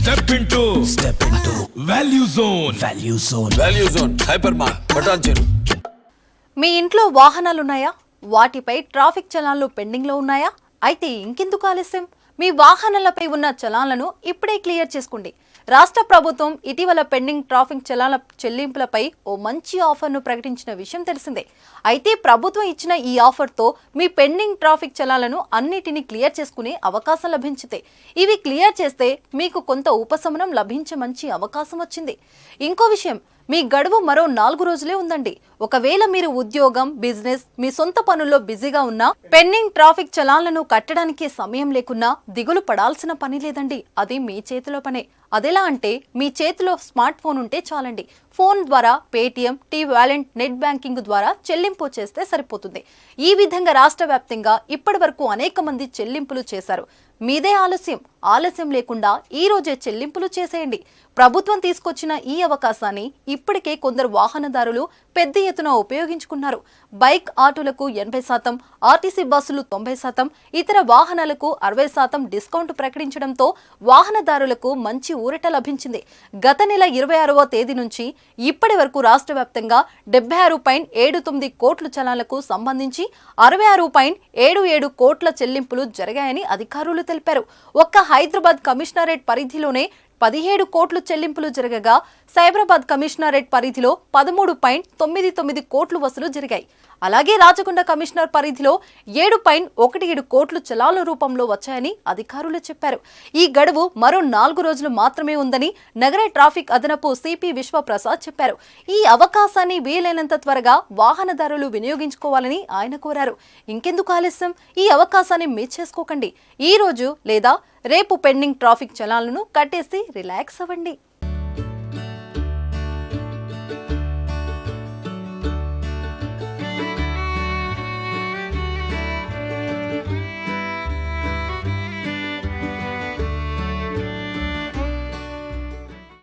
Step into Value Zone. Value zone hyper mart Patancheru. మీ ఇంట్లో వాహనాలున్నాయా? వాటిపై ట్రాఫిక్ చలాన్లు పెండింగ్లో ఉన్నాయా? అయితే ఇంకెందుకు ఆలస్యం? మీ వాహనాలపై ఉన్న చలాన్లను ఇప్పుడే క్లియర్ చేసుకోండి. రాష్ట్ర ప్రభుత్వం ఇటీవల పెండింగ్ ట్రాఫిక్ చలాన్ల చెల్లింపులపై ఓ మంచి ఆఫర్ను ప్రకటించిన విషయం తెలిసిందే. అయితే ప్రభుత్వం ఇచ్చిన ఈ ఆఫర్తో మీ పెండింగ్ ట్రాఫిక్ చలాన్లను అన్నిటినీ క్లియర్ చేసుకునే అవకాశం లభించింది. ఇవి క్లియర్ చేస్తే మీకు కొంత ఉపశమనం లభించే మంచి అవకాశం వచ్చింది. ఇంకో విషయం, మీ గడువు మరో 4 రోజులే ఉందండి. ఒకవేళ మీరు ఉద్యోగం, బిజినెస్, మీ సొంత పనుల్లో బిజీగా ఉన్నా, పెండింగ్ ట్రాఫిక్ చలాన్లను కట్టడానికి సమయం లేకున్నా దిగులు పడాల్సిన పని లేదండి. అది మీ చేతిలో పనే. అదెలా అంటే, మీ చేతిలో స్మార్ట్ ఫోన్ ఉంటే చాలండి. ఫోన్ ద్వారా పేటిఎం, T-Wallet, నెట్ బ్యాంకింగ్ ద్వారా చెల్లింపు చేస్తే సరిపోతుంది. ఈ విధంగా రాష్ట్ర వ్యాప్తంగా ఇప్పటి వరకు అనేక మంది చెల్లింపులు చేశారు. మీదే ఆలస్యం లేకుండా ఈ రోజే చెల్లింపులు చేసేయండి. ప్రభుత్వం తీసుకొచ్చిన ఈ అవకాశాన్ని ఇప్పటికే కొందరు వాహనదారులు పెద్ద ఎత్తున ఉపయోగించుకున్నారు. బైక్, ఆటోలకు 80%, ఆర్టీసీ బస్సులు 90%, ఇతర వాహనాలకు 60% డిస్కౌంట్ ప్రకటించడంతో వాహనదారులకు మంచి ఊరట లభించింది. గత నెల 26వ తేదీ నుంచి ఇప్పటి వరకు రాష్ట్ర వ్యాప్తంగా 76.79 కోట్ల చలాన్లకు సంబంధించి 66.77 కోట్ల చెల్లింపులు జరిగాయని అధికారులు తెలిపారు. ఒక్క హైదరాబాద్ కమిషనరేట్ పరిధిలోనే 17 కోట్లు చెల్లింపులు జరగగా, సైబరాబాద్ కమిషనరేట్ పరిధిలో 13.99 కోట్లు వసూలు జరిగాయి. అలాగే రాచకొండ కమిషనర్ పరిధిలో 7.17 కోట్లు చలాన్ల రూపంలో వచ్చాయని అధికారులు చెప్పారు. ఈ గడువు మరో 4 రోజులు మాత్రమే ఉందని నగర ట్రాఫిక్ అదనపు సిపి విశ్వప్రసాద్ చెప్పారు. ఈ అవకాశాన్ని వీలైనంత త్వరగా వాహనదారులు వినియోగించుకోవాలని ఆయన కోరారు. ఇంకెందుకు ఆలస్యం? ఈ అవకాశాన్ని మిస్ చేసుకోకండి. ఈ రోజు లేదా రేపు పెండింగ్ ట్రాఫిక్ చలాన్లను కట్టేసి రిలాక్స్ అవ్వండి.